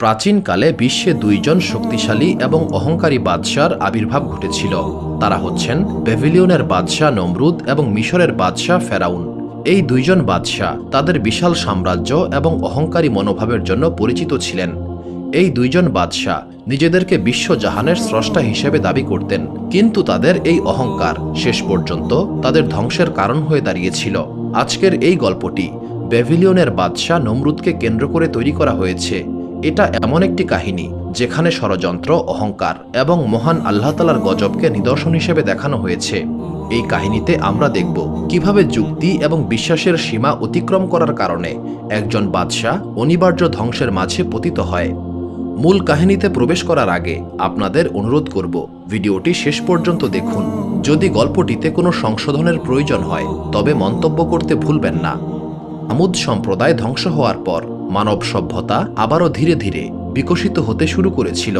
প্রাচীনকালে বিশ্বে দুইজন শক্তিশালী এবং অহংকারী বাদশার আবির্ভাব ঘটেছিল। তারা হচ্ছেন ব্যাবিলনের বাদশাহ নমরুদ এবং মিশরের বাদশাহ ফেরাউন। এই দুইজন বাদশাহ তাদের বিশাল সাম্রাজ্য এবং অহংকারী মনোভাবের জন্য পরিচিত ছিলেন। এই দুইজন বাদশাহ নিজেদেরকে বিশ্বজাহানের স্রষ্টা হিসেবে দাবি করতেন, কিন্তু তাদের এই অহংকার শেষ পর্যন্ত তাদের ধ্বংসের কারণ হয়ে দাঁড়িয়েছিল। আজকের এই গল্পটি ব্যাবিলনের বাদশাহ নমরুদকে কেন্দ্র করে তৈরি করা হয়েছে। এটা এমন একটি কাহিনী যেখানে ষড়যন্ত্র, অহংকার এবং মহান আল্লাহ তাআলার গজবকে নিদর্শন হিসেবে দেখানো হয়েছে। এই কাহিনীতে আমরা দেখব কিভাবে যুক্তি এবং বিশ্বাসের সীমা অতিক্রম করার কারণে একজন বাদশাহ অনিবার্য ধ্বংসের মাঝে পতিত হয়। মূল কাহিনীতে প্রবেশ করার আগে আপনাদের অনুরোধ করব, ভিডিওটি শেষ পর্যন্ত দেখুন। যদি গল্পটিতে কোনো সংশোধনের প্রয়োজন হয় তবে মন্তব্য করতে ভুলবেন না। সামুদ সম্প্রদায় ধ্বংস হওয়ার পর মানব সভ্যতা আবারও ধীরে ধীরে বিকশিত হতে শুরু করেছিল।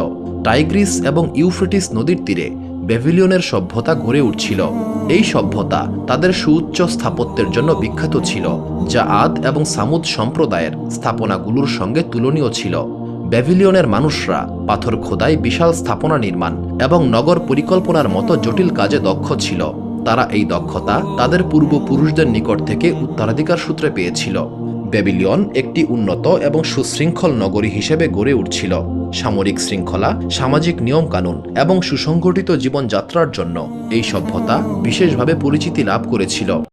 টাইগ্রিস এবং ইউফ্রেটিস নদীর তীরে ব্যাবিলনের সভ্যতা গড়ে উঠছিল। এই সভ্যতা তাদের সুউচ্চ স্থাপত্যের জন্য বিখ্যাত ছিল, যা আদ এবং সামুদ সম্প্রদায়ের স্থাপনাগুলোর সঙ্গে তুলনীয় ছিল। ব্যাবিলনের মানুষরা পাথর খোদাই, বিশাল স্থাপনা নির্মাণ এবং নগর পরিকল্পনার মতো জটিল কাজে দক্ষ ছিল। তারা এই দক্ষতা তাদের পূর্বপুরুষদের নিকট থেকে উত্তরাধিকার সূত্রে পেয়েছিল। ব্যাবিলন একটি উন্নত এবং সুশৃঙ্খল নগরী হিসেবে গড়ে উঠছিল। সামরিক শৃঙ্খলা, সামাজিক নিয়মকানুন এবং সুসংগঠিত জীবনযাত্রার জন্য এই সভ্যতা বিশেষভাবে পরিচিতি লাভ করেছিল।